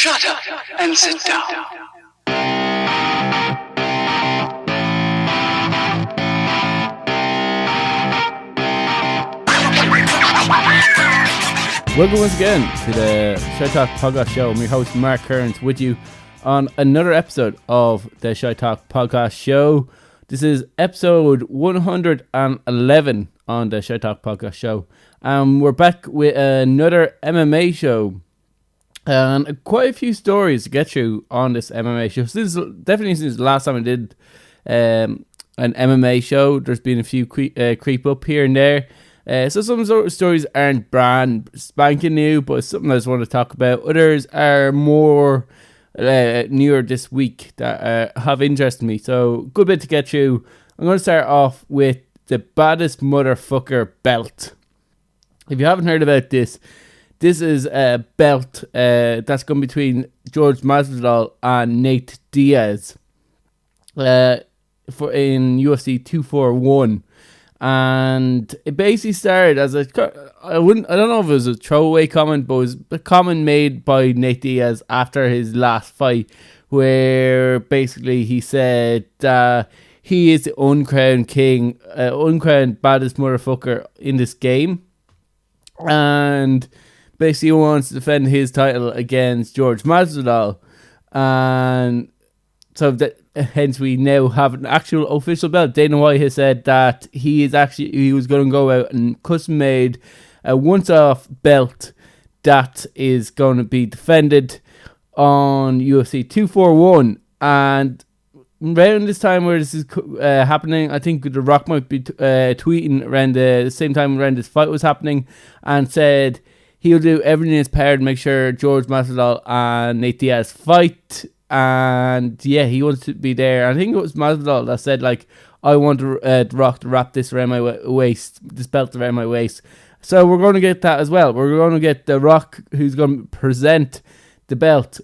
Shut up and sit down. Welcome once again to the Shite Talk Podcast Show. I'm your host Mark Kearns with you on another episode of the Shite Talk Podcast Show. This is episode 111 on the Shite Talk Podcast Show. We're back with another MMA show. And quite a few stories to get through on this MMA show. Since the last time I did an MMA show, there's been a few creep up here and there. So some sort of stories aren't brand spanking new, but it's something I just want to talk about. Others are more newer this week that have interested me. So good bit to get through. I'm going to start off with the baddest motherfucker belt. If you haven't heard about this, this is a belt that's going between George Masvidal and Nate Diaz in UFC 241. And it basically started as I don't know if it was a throwaway comment, but it was a comment made by Nate Diaz after his last fight, where basically he said he is the uncrowned king, uncrowned baddest motherfucker in this game, and basically wants to defend his title against George Masvidal, and so that hence we now have an actual official belt. Dana White has said that he was going to go out and custom made a once-off belt that is going to be defended on UFC 241. And around this time where this is happening, I think The Rock might be tweeting around the same time around this fight was happening, and said he'll do everything in his power to make sure George Masvidal and Nate Diaz fight. And yeah, he wants to be there. I think it was Masvidal that said, like, I want The Rock to wrap this around my waist, this belt around my waist. So we're going to get that as well. We're going to get The Rock, who's going to present the belt.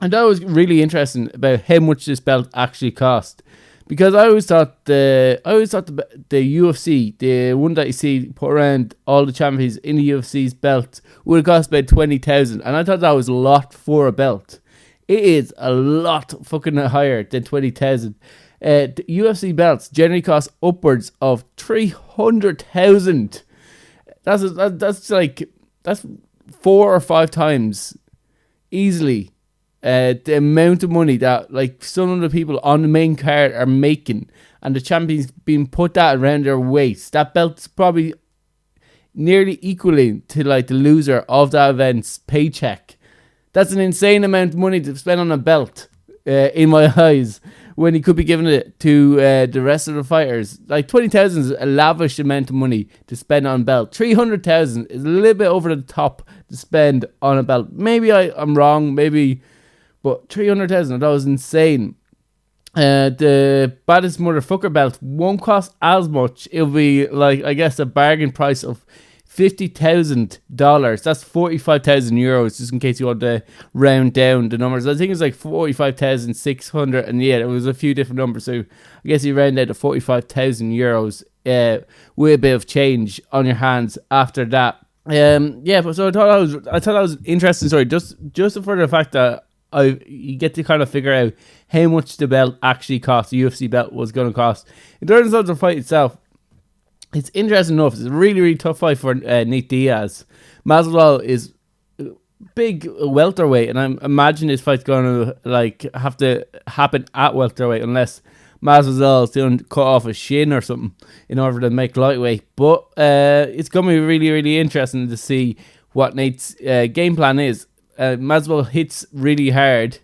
And that was really interesting about how much this belt actually cost, because I always thought the UFC, the one that you see put around all the champions in the UFC's belt, would have cost about 20,000, and I thought that was a lot for a belt. It is a lot fucking higher than 20,000. The UFC belts generally cost upwards of 300,000. That's 4 or 5 times easily the amount of money that like some of the people on the main card are making, and the champions being put that around their waist. That belt's probably nearly equaling to like the loser of that event's paycheck. That's an insane amount of money to spend on a belt, in my eyes, when he could be giving it to the rest of the fighters. Like 20,000 is a lavish amount of money to spend on a belt. 300,000 is a little bit over the top to spend on a belt. Maybe I'm wrong, maybe, but 300,000, that was insane. The baddest motherfucker belt won't cost as much. It'll be like, I guess, a bargain price of $50,000. That's 45,000 euros, just in case you want to round down the numbers. I think it's like 45,600, and yeah, there was a few different numbers, so I guess you round out to 45,000 euros with a bit of change on your hands after that. Yeah, but so I thought that was an interesting story, just for the fact that you get to kind of figure out how much the belt actually cost. The UFC belt was going to cost. In terms of the fight itself, it's interesting enough. It's a really, really tough fight for Nate Diaz. Masvidal is big welterweight, and I imagine this fight's going to like have to happen at welterweight unless Masvidal's doing cut off a shin or something in order to make lightweight. But it's going to be really, really interesting to see what Nate's game plan is. Masvidal hits really hard,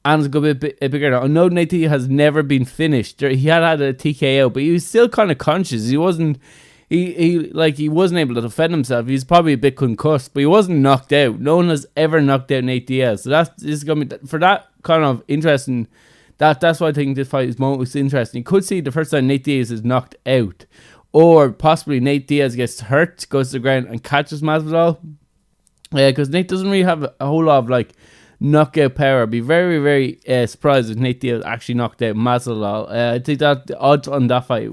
and it's going to be a bigger. I know Nate has never been finished. He had a TKO, but he was still kind of conscious. He wasn't. He wasn't able to defend himself. He's probably a bit concussed, but he wasn't knocked out. No one has ever knocked out Nate Diaz. So this is going to be for that kind of interesting. That's why I think this fight is most interesting. You could see the first time Nate Diaz is knocked out, or possibly Nate Diaz gets hurt, goes to the ground, and catches Masvidal. Because Nate doesn't really have a whole lot of like knockout power. I'd be very, very surprised if Nate Diaz actually knocked out Masvidal. I think that the odds on that fight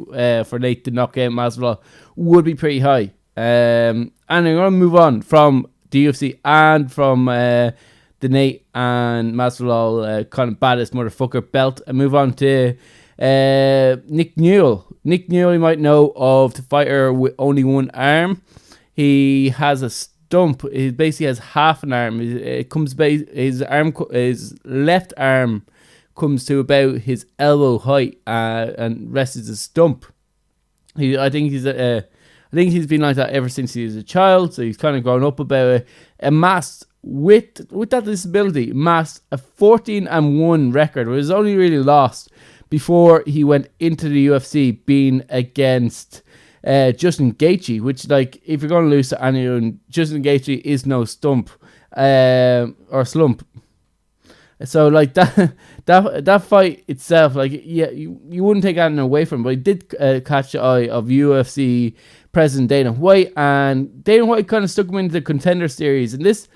for Nate to knock out Masvidal would be pretty high. And I'm going to move on from the UFC and from the the Nate and Masvidal kind of baddest motherfucker belt, and move on to Nick Newell. Nick Newell, you might know of, the fighter with only one arm. He has a stump. He basically has half an arm. His left arm comes to about his elbow height and rests as a stump. I think he's been like that ever since he was a child. So he's kind of grown up about it. Amassed with that disability, amassed a 14-1 record. It was only really lost before he went into the UFC, being against Justin Gaethje, which, like, if you're going to lose to anyone, Justin Gaethje is no stump or slump. So, like, that fight itself, like, yeah, you wouldn't take anything away from him, but he did catch the eye of UFC President Dana White, and Dana White kind of stuck him into the Contender Series. And this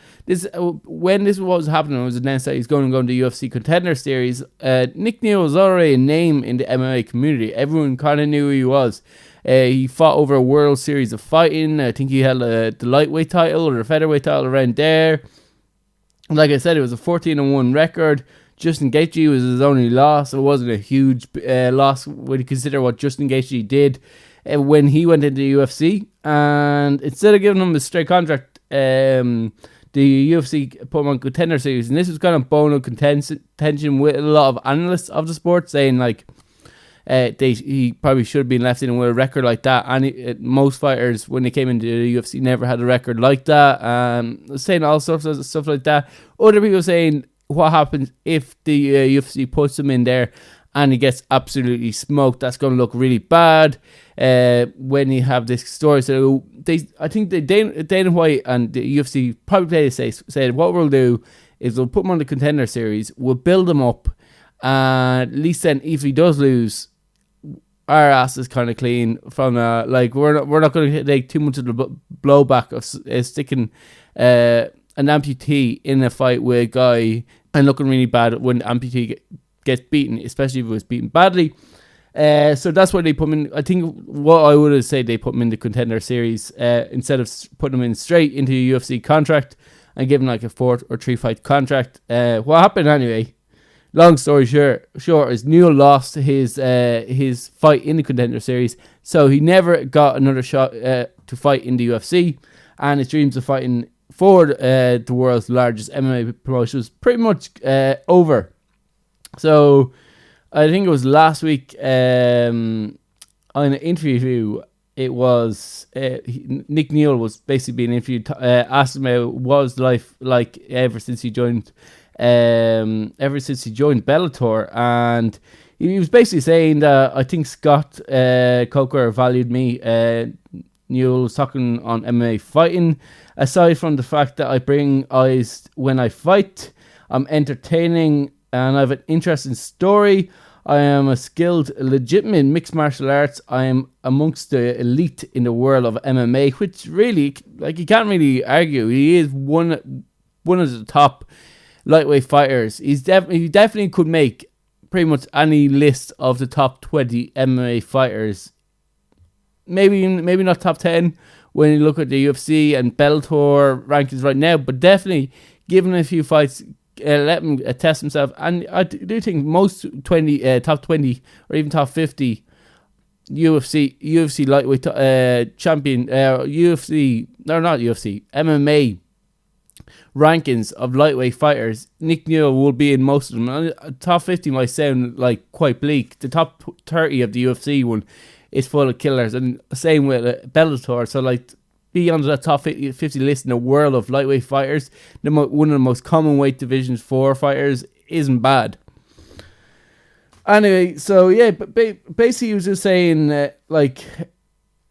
when this was happening, it was announced that he's going to go into the UFC Contender Series. Nick Newell was already a name in the MMA community. Everyone kind of knew who he was. He fought over a World Series of Fighting. I think he held the lightweight title or the featherweight title around there. Like I said, it was a 14-1 record. Justin Gaethje was his only loss. It wasn't a huge loss when you consider what Justin Gaethje did when he went into the UFC. And instead of giving him a straight contract, the UFC put him on Contender Series. And this was kind of bone of contention with a lot of analysts of the sport, saying, like, he probably should have been left in with a record like that. And most fighters, when they came into the UFC, never had a record like that. Saying all sorts of stuff like that. Other people saying, what happens if the UFC puts him in there and he gets absolutely smoked? That's going to look really bad when you have this story. So I think Dana White and the UFC probably said, what we'll do is we'll put him on the Contender Series, we'll build him up, and at least then if he does lose, our ass is kind of clean from like we're not going to take too much of the blowback of sticking an amputee in a fight with a guy and looking really bad when the amputee gets beaten, especially if it was beaten badly. So that's why they put him in. I think what I would have said, they put him in the Contender Series instead of putting him in straight into a UFC contract and giving like a 4 or 3 fight contract. What happened anyway? Long story short is Newell lost his fight in the Contender Series, so he never got another shot to fight in the UFC, and his dreams of fighting for the world's largest MMA promotion was pretty much over. So I think it was last week on an interview, it was Nick Newell was basically being interviewed, asked him about what was life like ever since he joined Bellator, and he was basically saying that I think Scott Coker valued me. Newell was talking on MMA fighting. Aside from the fact that I bring eyes when I fight, I'm entertaining and I have an interesting story. I am a skilled, legitimate mixed martial arts. I am amongst the elite in the world of MMA, which really, like, you can't really argue. He is one of the top lightweight fighters. He definitely could make pretty much any list of the top 20 MMA fighters. Maybe not top 10 when you look at the UFC and Bellator rankings right now, but definitely given a few fights, let him test himself. And I do think most top 20 or even top 50 UFC lightweight champion, MMA rankings of lightweight fighters, Nick Newell will be in most of them. Top 50 might sound like quite bleak. The top 30 of the UFC one is full of killers, and same with Bellator. So, like, be under that top 50 list in the world of lightweight fighters, one of the most common weight divisions for fighters, isn't bad. Anyway, so yeah, but basically he was just saying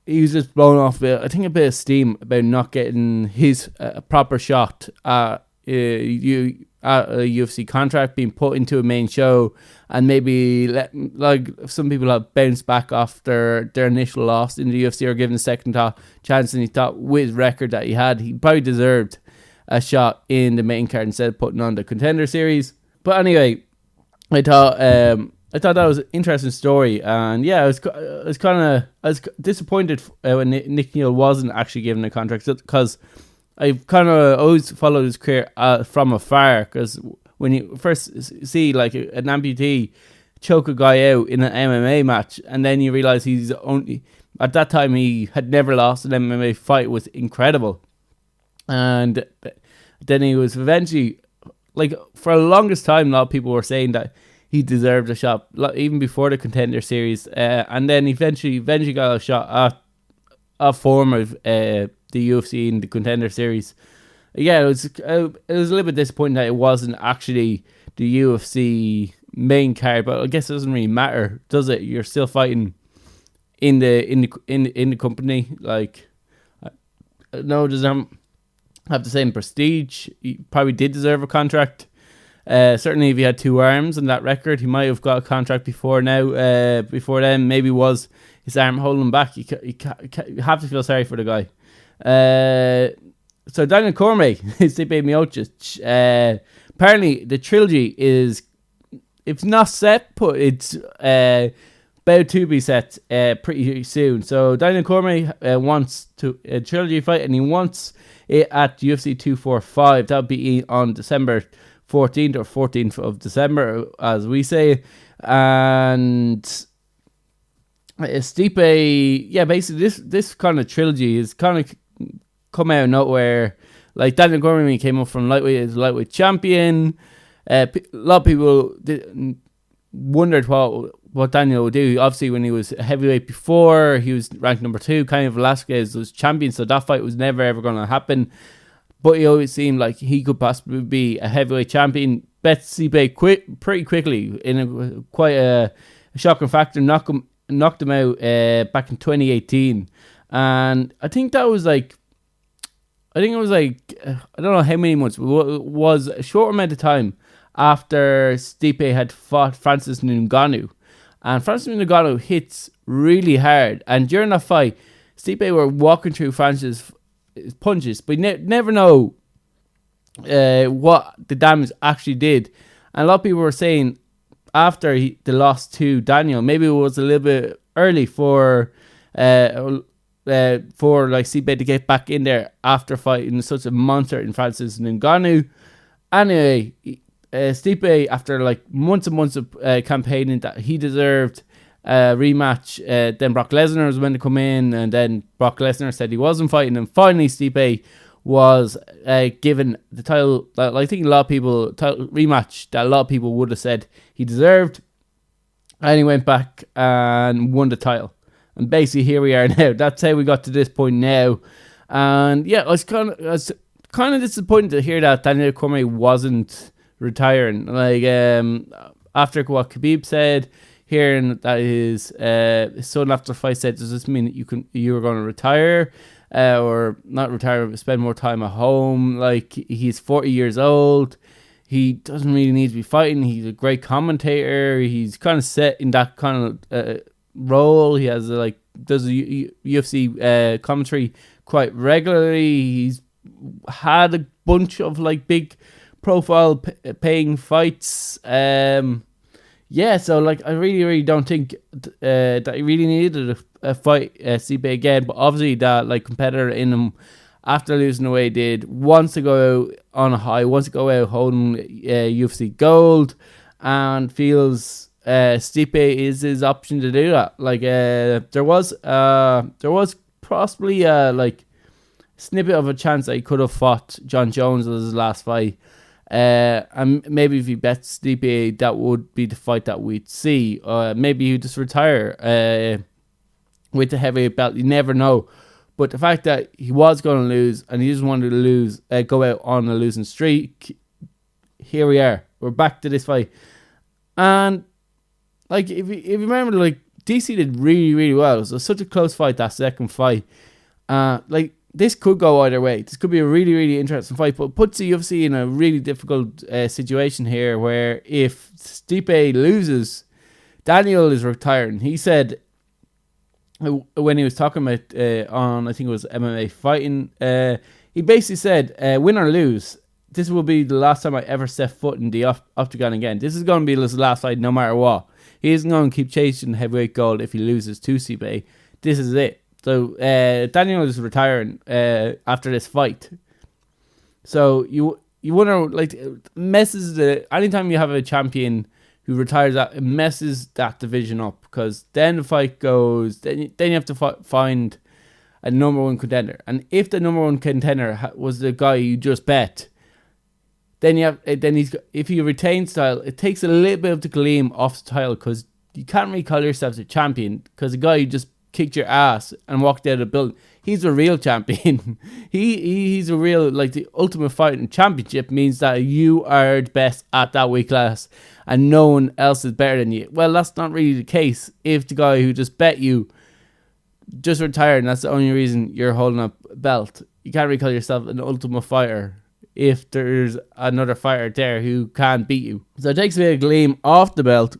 he was just blowing off a bit of steam about not getting his proper shot at a UFC contract, being put into a main show, and maybe some people have bounced back after their initial loss in the UFC or given a second chance, and he thought with his record that he had, he probably deserved a shot in the main card instead of putting on the Contender Series. But anyway, I thought that was an interesting story, and yeah, I was disappointed when Nick Newell wasn't actually given a contract, because I've kind of always followed his career from afar, because when you first see like an amputee choke a guy out in an MMA match, and then you realise he's only, at that time he had never lost an MMA fight, was incredible. And then he was eventually, like, for the longest time, a lot of people were saying that he deserved a shot, even before the Contender Series, and then eventually got a shot at a form of the UFC in the Contender Series. Yeah, it was a little bit disappointing that it wasn't actually the UFC main card, but I guess it doesn't really matter, does it? You're still fighting in the company. Like, no, it doesn't have the same prestige. He probably did deserve a contract. Certainly, if he had 2 arms and that record, he might have got a contract before now. Before then, maybe was his arm holding him back. You have to feel sorry for the guy. So Daniel Cormier, Stipe Miocic. Apparently, the trilogy is, it's not set, but it's about to be set pretty soon. So Daniel Cormier wants a trilogy fight, and he wants it at UFC 245. That'll be on December 14th or 14th of December, as we say. And Stipe, yeah, basically this kind of trilogy is kind of come out of nowhere. Like, Daniel Cormier came up from lightweight as lightweight champion. A lot of people wondered what Daniel would do. Obviously, when he was a heavyweight before, he was ranked number 2. Cain Velasquez was champion, so that fight was never ever going to happen. But he always seemed like he could possibly be a heavyweight champion. Bet Stipe pretty quickly in quite a shocking factor. Knocked him out back in 2018, and I think it was like, I don't know how many months, but it was a short amount of time after Stipe had fought Francis Ngannou. And Francis Ngannou hits really hard. And during that fight, Stipe were walking through Francis' punches, but you never know what the damage actually did. And a lot of people were saying after the loss to Daniel, maybe it was a little bit early for like Stipe to get back in there after fighting such a monster in Francis Ngannou. Anyway, Stipe, after like months and months of campaigning that he deserved a rematch, then Brock Lesnar was meant to come in, and then Brock Lesnar said he wasn't fighting, and finally Stipe was given the title that, I think, a lot of people, rematch that a lot of people would have said he deserved, and he went back and won the title. And basically, here we are now. That's how we got to this point now. And yeah, I was kind of disappointed to hear that Daniel Cormier wasn't retiring. Like, after what Khabib said, hearing that his son after the fight said, does this mean that you were going to retire, or not retire, but spend more time at home? Like, he's 40 years old. He doesn't really need to be fighting. He's a great commentator. He's kind of set in that kind of role. He has does a UFC commentary quite regularly. He's had a bunch of like big profile paying fights. Yeah, so like, I really don't think that he really needed a fight Stipe again. But obviously that like competitor in him, after losing the way he did, wants to go out on a high, wants to go out holding UFC gold, and feels Stipe is his option to do that. Like, there was possibly like snippet of a chance that he could have fought John Jones as his last fight. And maybe if he bets Stipe, that would be the fight that we'd see. Maybe he'd just retire with the heavyweight belt. You never know. But the fact that he was going to lose, and he just wanted to lose, go out on a losing streak, here we are. We're back to this fight. And like, if you remember, like, DC did really, really well. It was such a close fight, that second fight. Like, this could go either way. This could be a really, really interesting fight, but puts the UFC in a really difficult situation here, where if Stipe loses, Daniel is retiring. He said, when he was talking about on, I think it was MMA Fighting, he basically said, win or lose, this will be the last time I ever set foot in the octagon again. This is going to be his last fight no matter what. He isn't going to keep chasing heavyweight gold if he loses to Stipe. This is it. So Daniel is retiring after this fight. So you wonder, like, anytime you have a champion who retires, that it messes that division up, because then the fight goes, then you have to find a number one contender, and if the number one contender was the guy you just bet, then if he retains title, it takes a little bit of the gleam off the title, because you can't really call yourself a champion, because the guy who just kicked your ass and walked out of the building, he's a real champion. he's a real, like, the Ultimate Fighting Championship means that you are the best at that weight class and no one else is better than you. Well, that's not really the case if the guy who just bet you just retired and that's the only reason you're holding up a belt. You can't really call yourself an Ultimate Fighter if there's another fighter there who can't beat you. So it takes a bit of gleam off the belt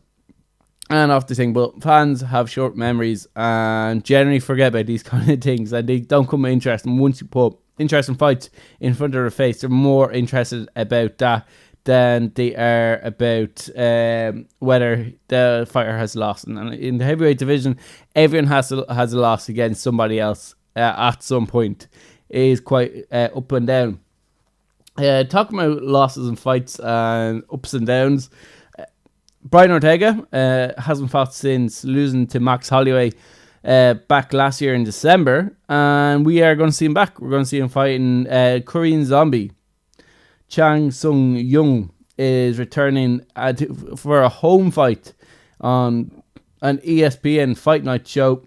and off the thing, but fans have short memories and generally forget about these kind of things, and they don't come interesting. Once you put interesting fights in front of their face, they're more interested about that than they are about whether the fighter has lost. And in the heavyweight division, everyone has a loss against somebody else at some point. It is quite up and down. Talking about losses and fights and ups and downs, Brian Ortega hasn't fought since losing to Max Holloway back last year in December, and we are going to see him back. We're going to see him fighting Korean Zombie. Chang Sung Young is returning for a home fight on an ESPN Fight Night show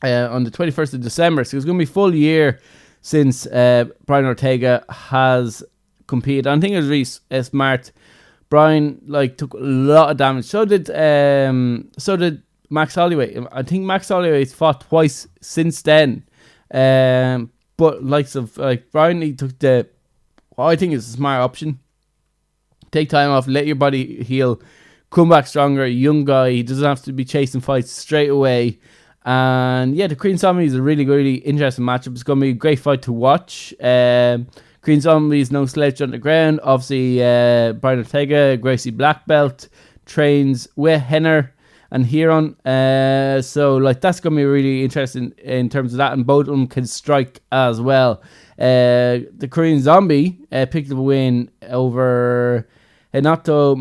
on the 21st of December. So it's going to be a full year since Brian Ortega has competed. I think it was really smart. Brian took a lot of damage. So did Max Holloway. I think Max Holloway's fought twice since then. But Brian, he took what I think is a smart option. Take time off, let your body heal, come back stronger. A young guy, he doesn't have to be chasing fights straight away. And yeah, the Korean Zombie is a really, really interesting matchup. It's going to be a great fight to watch. Korean Zombie is no slouch on the ground. Obviously, Brian Ortega, Gracie Black Belt, trains with Henner and Huron. So that's going to be really interesting in terms of that. And both of them can strike as well. The Korean Zombie picked up a win over Hinato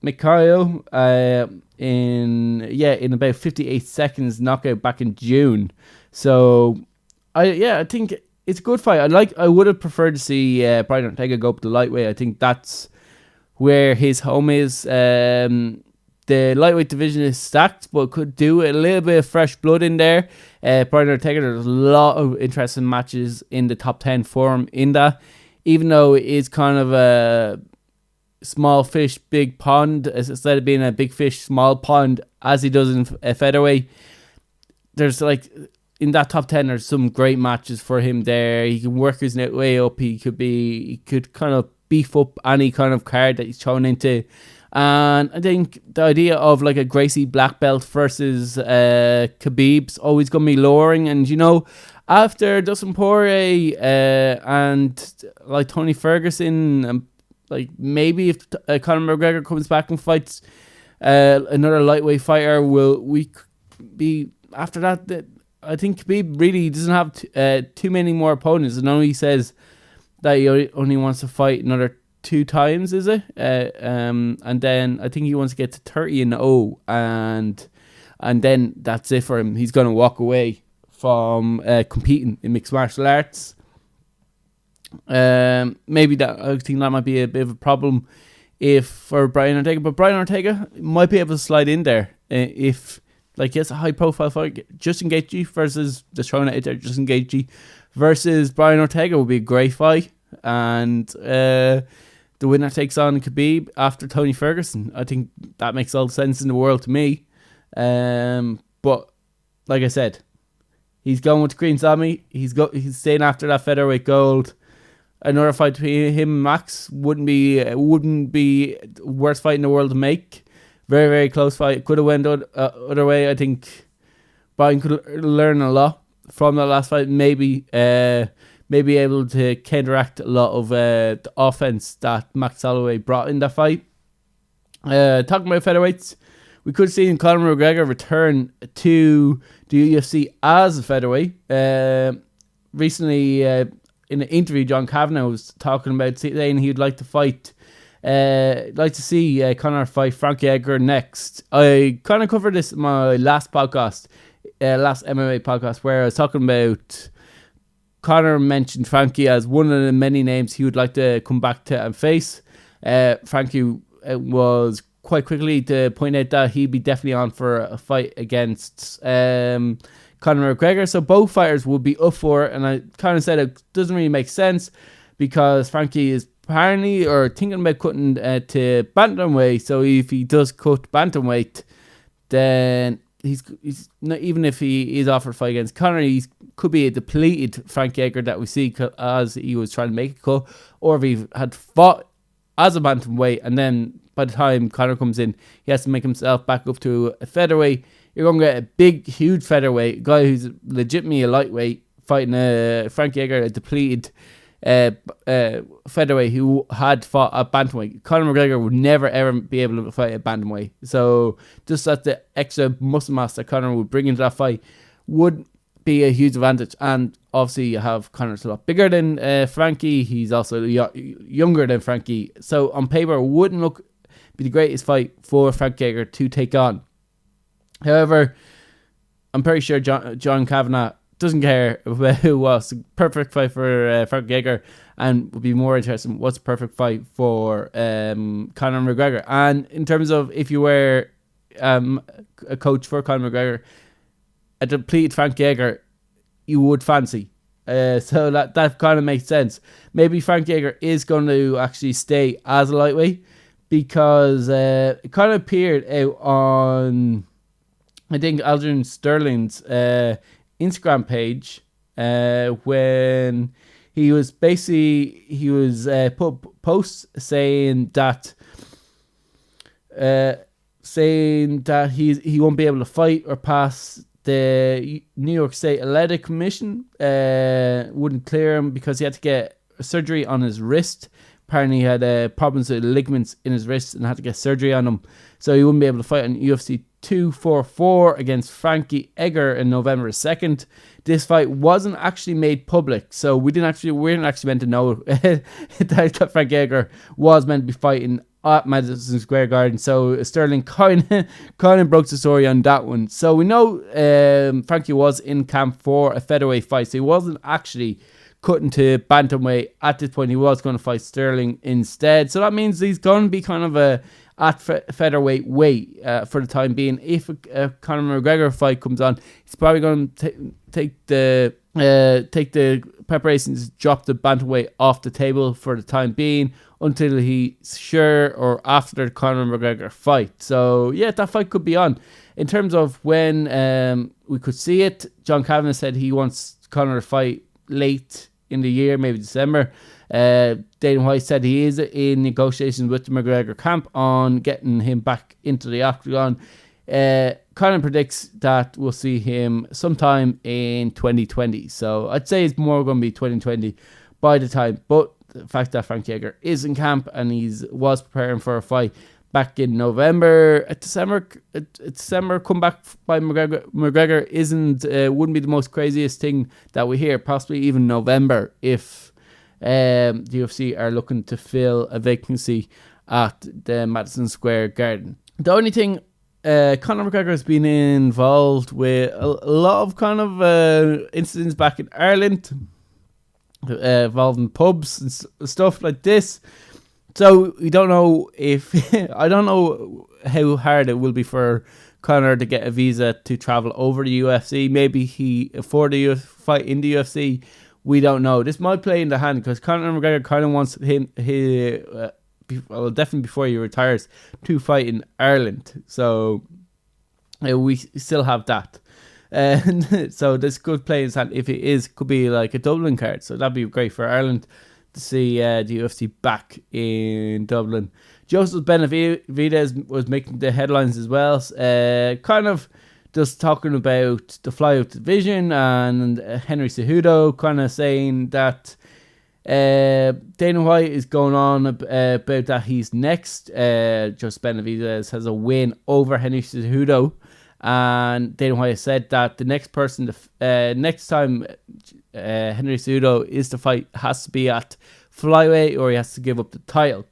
Mikayo in about 58 seconds knockout back in June. So I think it's a good fight. I would have preferred to see Brian Ortega go up to lightweight. I think that's where his home is. The lightweight division is stacked, but could do a little bit of fresh blood in there. Brian Ortega, there's a lot of interesting matches in the top 10 for him in that. Even though it is kind of a small fish, big pond, instead of being a big fish, small pond, as he does in featherweight, there's in that top 10, there's some great matches for him there. He can work his way up. He could kind of beef up any kind of card that he's thrown into. And I think the idea of a Gracie Black Belt versus Khabib's always going to be lowering. And, after Dustin Poirier and Tony Ferguson, maybe if Conor McGregor comes back and fights another lightweight fighter, will we be after that? I think Khabib really doesn't have too many more opponents. And only says that he only wants to fight another 2 times, is it? And then I think he wants to get to 30-0, and then that's it for him. He's going to walk away from competing in mixed martial arts. Maybe I think that might be a bit of a problem for Brian Ortega, but Brian Ortega might be able to slide in there if it's a high profile fight. Justin Gaethje versus, just throwing it out there, Justin Gaethje versus Brian Ortega would be a great fight, and the winner takes on Khabib after Tony Ferguson. I think that makes all the sense in the world to me. But like I said, he's going with the Korean Zombie. He's staying after that featherweight gold. Another fight between him and Max wouldn't be the worst fight in the world to make. Very, very close fight. Could have went the other way. I think Brian could learn a lot from that last fight. Maybe able to counteract a lot of the offense that Max Holloway brought in that fight. Talking about featherweights, we could see Conor McGregor return to the UFC as a featherweight. Recently, in an interview, John Kavanagh was talking about saying he'd like to fight. Like to see Conor fight Frankie Edgar next. I kind of covered this in my last podcast, last MMA podcast, where I was talking about Conor mentioned Frankie as one of the many names he would like to come back to and face. Frankie was quite quickly to point out that he'd be definitely on for a fight against Conor McGregor. So both fighters would be up for it, and I kind of said it doesn't really make sense because Frankie is apparently or thinking about cutting to bantamweight. So if he does cut bantamweight, then he's not, even if he is offered a fight against Conor, he could be a depleted Frankie Edgar that we see as he was trying to make a cut, or if he had fought as a bantamweight and then by the time Conor comes in, he has to make himself back up to a featherweight. You're going to get a big, huge featherweight, a guy who's legitimately a lightweight, fighting Frankie Edgar, a depleted featherweight who had fought at bantamweight. Conor McGregor would never ever be able to fight at bantamweight. So just that the extra muscle mass that Conor would bring into that fight would be a huge advantage. And obviously you have Conor's a lot bigger than Frankie. He's also younger than Frankie. So on paper wouldn't be the greatest fight for Frankie Edgar to take on. However, I'm pretty sure John Kavanagh doesn't care about who was the perfect fight for Frankie Edgar, and would be more interested in what's the perfect fight for Conor McGregor. And in terms of if you were a coach for Conor McGregor, a depleted Frankie Edgar you would fancy. So that kind of makes sense. Maybe Frankie Edgar is going to actually stay as a lightweight, because it kind of appeared out on, I think, Aljamain Sterling's Instagram page when he was put posts saying that he won't be able to fight or pass the New York State Athletic Commission. Wouldn't clear him because he had to get surgery on his wrist. Apparently he had problems with ligaments in his wrist and had to get surgery on them, so he wouldn't be able to fight on UFC 244 against Frankie Edgar in November 2nd. This fight wasn't actually made public, so we didn't actually meant to know that Frankie Edgar was meant to be fighting at Madison Square Garden. So Sterling kind of broke the story on that one. So we know Frankie was in camp for a featherweight fight, so he wasn't actually cutting to bantamweight at this point. He was going to fight Sterling instead, so that means he's going to be kind of at featherweight weight for the time being. If a Conor McGregor fight comes on, he's probably going to take the preparations, drop the bantamweight off the table for the time being until he's sure, or after the Conor McGregor fight. So yeah, that fight could be on. In terms of when we could see it, John Kavanagh said he wants Conor to fight late in the year, maybe December. Dana White said he is in negotiations with the McGregor camp on getting him back into the octagon. Conor predicts that we'll see him sometime in 2020. So I'd say it's more going to be 2020 by the time. But the fact that Frankie Edgar is in camp and was preparing for a fight back in November, December comeback by McGregor wouldn't be the most craziest thing that we hear. Possibly even November if the UFC are looking to fill a vacancy at the Madison Square Garden. The only thing, Conor McGregor has been involved with a lot of kind of incidents back in Ireland involving pubs and stuff like this. So we don't know I don't know how hard it will be for Conor to get a visa to travel over the UFC. Maybe he afford a fight in the UFC. We don't know. This might play in the hand because Conor McGregor kind of wants definitely before he retires, to fight in Ireland. So we still have that. And so this could play in his hand if it could be like a Dublin card. So that'd be great for Ireland to see the UFC back in Dublin. Joseph Benavidez was making the headlines as well. Kind of just talking about the flyout division and Henry Cejudo, kind of saying that Dana White is going on about that he's next. Joseph Benavidez has a win over Henry Cejudo, And Dana White said that the next person, next time Henry Cejudo is to fight, has to be at flyweight or he has to give up the title.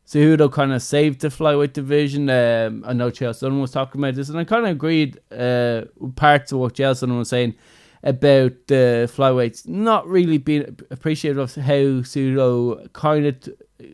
Cejudo kind of saved the flyweight division. I know Chael Sonnen was talking about this, and I kind of agreed with parts of what Chael Sonnen was saying about the flyweights not really being appreciative of how Cejudo kind of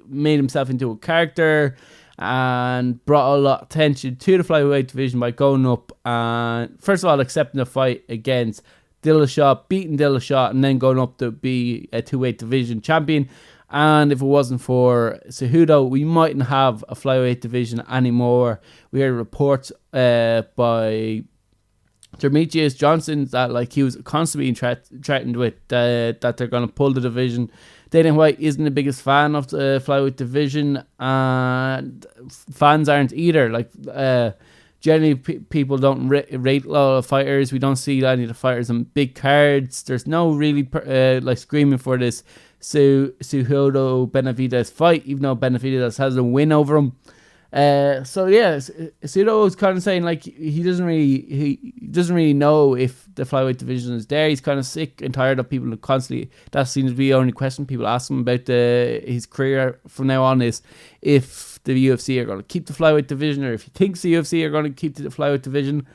made himself into a character and brought a lot of attention to the flyweight division by going up and first of all accepting the fight against Dillashaw, beating Dillashaw, and then going up to be a 2-weight division champion. And if it wasn't for Cejudo, we mightn't have a flyweight division anymore. We heard reports by Demetrius Johnson that like he was constantly threatened with that they're going to pull the division. Dana White isn't the biggest fan of the flyweight division, and fans aren't either. Like generally, people don't rate a lot of fighters. We don't see any of the fighters on big cards. There's no really like screaming for this Cejudo Benavidez fight, even though Benavidez has a win over him. So yeah, Cejudo was kind of saying like he doesn't really know if the flyweight division is there. He's kind of sick and tired of people constantly. That seems to be the only question people ask him about his career from now on is if the UFC are going to keep the flyweight division or if he thinks the UFC are going to keep the flyweight division.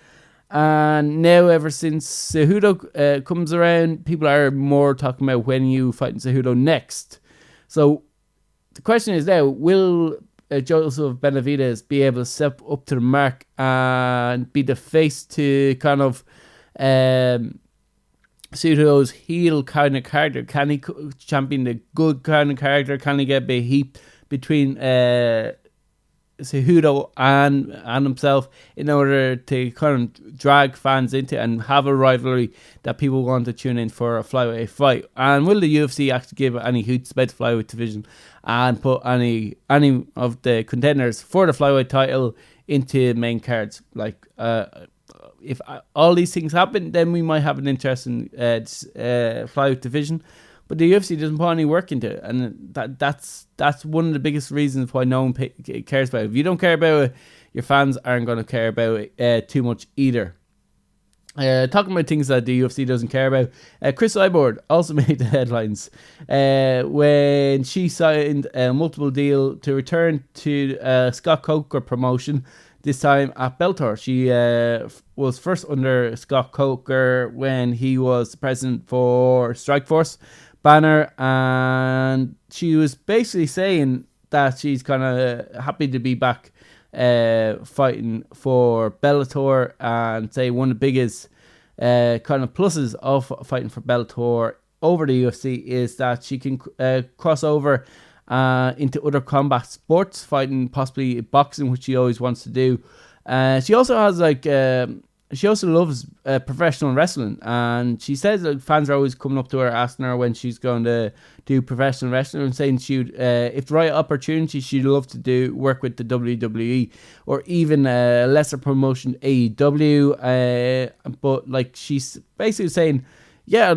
And now, ever since Cejudo comes around, people are more talking about when you fighting Cejudo next. So the question is now, will Joseph Benavidez be able to step up to the mark and be the face to kind of Cejudo's heel kind of character? Can he champion the good kind of character? Can he get a bit heat between Cejudo and himself in order to kind of drag fans into it and have a rivalry that people want to tune in for a flyweight fight? And will the UFC actually give any hoots about the flyweight division and put any of the contenders for the flyweight title into main cards? Like if all these things happen, then we might have an interesting flyweight division. But the UFC doesn't put any work into it, and that's one of the biggest reasons why no one cares about it. If you don't care about it, your fans aren't going to care about it too much either. Talking about things that the UFC doesn't care about, Chris Cyborg also made the headlines when she signed a multiple deal to return to Scott Coker promotion, this time at Bellator. She was first under Scott Coker when he was president for Strikeforce banner, and she was basically saying that she's kind of happy to be back fighting for Bellator, and say one of the biggest kind of pluses of fighting for Bellator over the UFC is that she can cross over into other combat sports, fighting possibly boxing, which she always wants to do. She also has she also loves professional wrestling, and she says that fans are always coming up to her asking her when she's going to do professional wrestling and saying she'd, if the right opportunity, she'd love to work with the WWE or even a lesser promotion AEW. But like she's basically saying, yeah,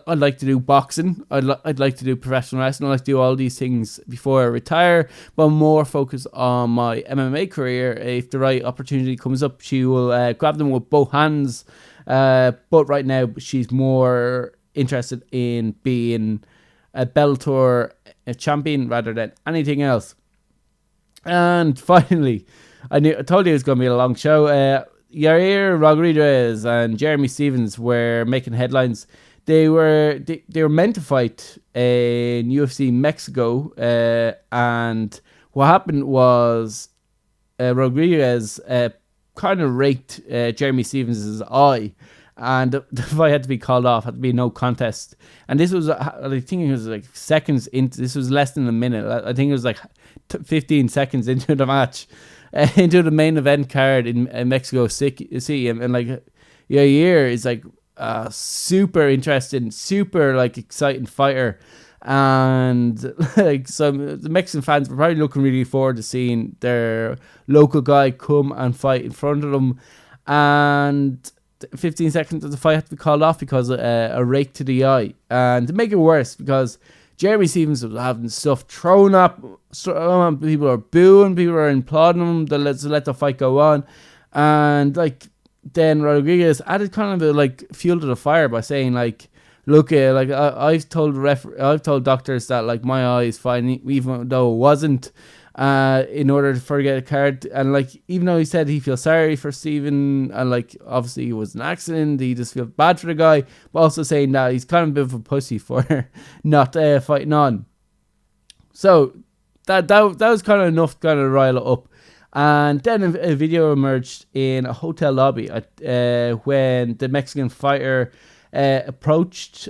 I'd like to do boxing. I'd like to do professional wrestling. I'd like to do all these things before I retire, but more focus on my MMA career. If the right opportunity comes up, she will grab them with both hands. But right now, she's more interested in being a Bellator champion rather than anything else. And finally, I told you it was going to be a long show. Yair Rodriguez and Jeremy Stephens were making headlines. They were meant to fight in UFC Mexico, and what happened was Rodriguez kind of raked Jeremy Stephens' eye, and the fight had to be called off. Had to be no contest. And this was, I think it was like seconds into. This was less than a minute. I think it was like 15 seconds into the match. Into the main event card in Mexico City, and like Yair is like a super interesting, super like exciting fighter, and like some the Mexican fans were probably looking really forward to seeing their local guy come and fight in front of them. And 15 seconds of the fight had to be called off because a rake to the eye, and to make it worse, because Jeremy Stephens was having stuff thrown up. People are booing, people are applauding him to let the fight go on. And like then Rodriguez added kind of fuel to the fire by saying like, look, I've told doctors that like my eye is fine, even though it wasn't, in order to forget a card. And like, even though he said he feels sorry for Stephen, and like obviously it was an accident, he just feels bad for the guy, but also saying that he's kind of a bit of a pussy for not fighting on. So that was kind of enough to kind of rile it up. And then a video emerged in a hotel lobby when the Mexican fighter approached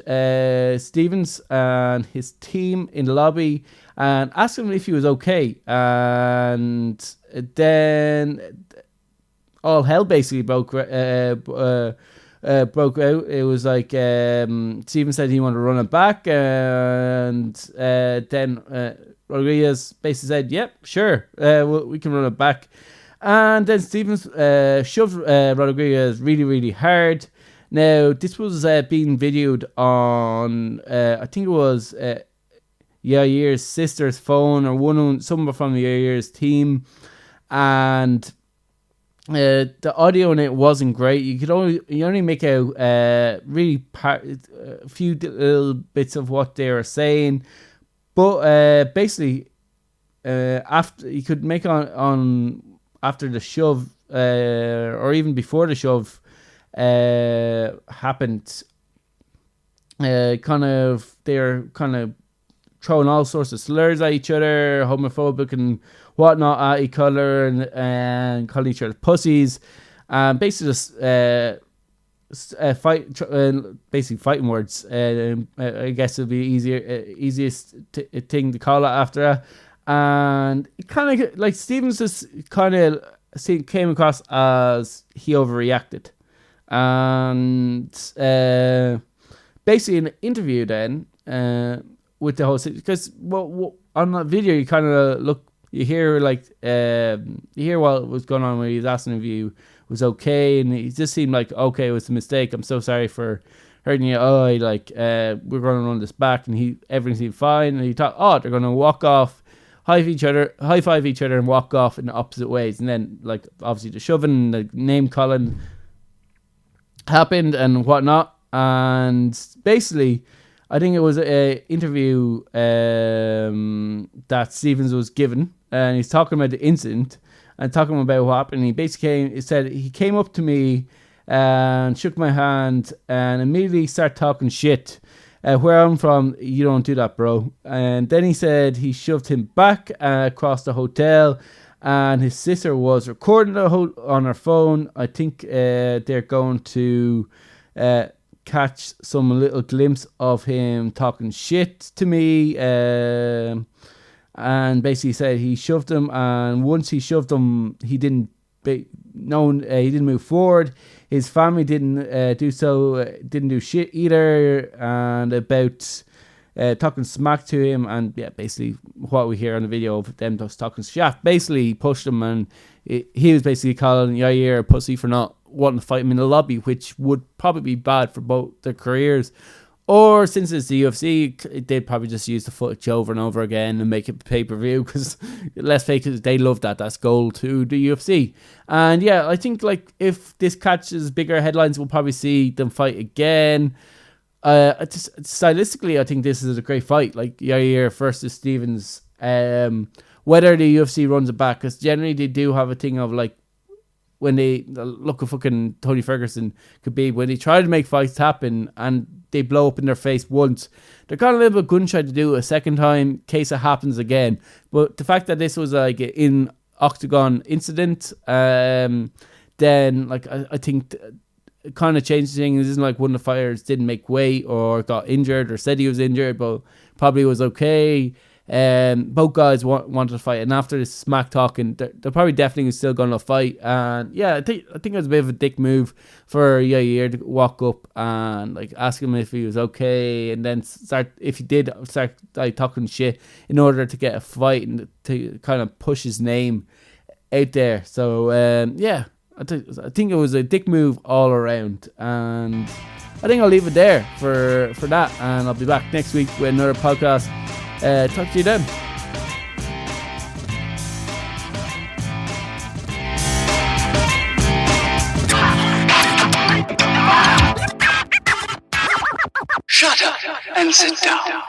Stevens and his team in the lobby and asked him if he was okay. And then all hell basically broke out. It was like Stevens said he wanted to run it back, and then Rodriguez basically said, yep, sure, we can run it back. And then Stevens shoved Rodriguez really, really hard. Now, this was being videoed on, I think it was Yair's sister's phone, or someone from Yair's team. And the audio in it wasn't great. You only make out really a few little bits of what they were saying. But basically, after you could make on after the shove, or even before the shove happened, they're kind of throwing all sorts of slurs at each other, homophobic and whatnot at each other, and calling each other pussies, and basically just fighting words. I guess it'd be easiest thing to call it after that. And it kind of like Stevens just kind of came across as he overreacted, and basically in an interview then with the whole situation, because on that video you kind of you hear what was going on when he was asking if you was okay, and he just seemed like, okay, it was a mistake, I'm so sorry for hurting your eye, we're going to run this back, and everything seemed fine. And he thought, they're going to walk off, high five each other and walk off in the opposite ways. And then obviously the shoving, the name calling happened and whatnot. And basically I think it was an interview that Stevens was given, and he's talking about the incident and talking about what happened. He basically said he came up to me and shook my hand and immediately started talking shit. Where I'm from, you don't do that, bro. And then he said he shoved him back across the hotel, and his sister was recording on her phone. I think they're going to catch some little glimpse of him talking shit to me. And basically said he shoved him, and once he shoved him, he didn't move forward. His family didn't do shit either, and about talking smack to him, and yeah, basically what we hear on the video of them just talking shaft. Basically, he pushed him, and he was basically calling Yair a pussy for not wanting to fight him in the lobby, which would probably be bad for both their careers. Or since it's the UFC, they'd probably just use the footage over and over again and make it pay-per-view, because let's face it, they love that. That's gold to the UFC. And yeah, I think if this catches bigger headlines, we'll probably see them fight again. Stylistically, I think this is a great fight. Yair versus Stevens. Whether the UFC runs it back, because generally they do have a thing of when they look at fucking Tony Ferguson, Khabib, when they try to make fights happen and they blow up in their face once, they're kind of a little bit gun shy to do it a second time in case it happens again. But the fact that this was in octagon incident, then I think it kind of changed things. It isn't like one of the fighters didn't make weight or got injured or said he was injured, but probably was okay. Both guys wanted to fight, and after this smack talking, they're probably definitely still going to fight. And yeah, I think it was a bit of a dick move for Yair to walk up and ask him if he was okay, and then start talking shit in order to get a fight and to kind of push his name out there. So yeah, I think it was a dick move all around, and I think I'll leave it there for that, and I'll be back next week with another podcast. Talk to you then. Shut up and sit down.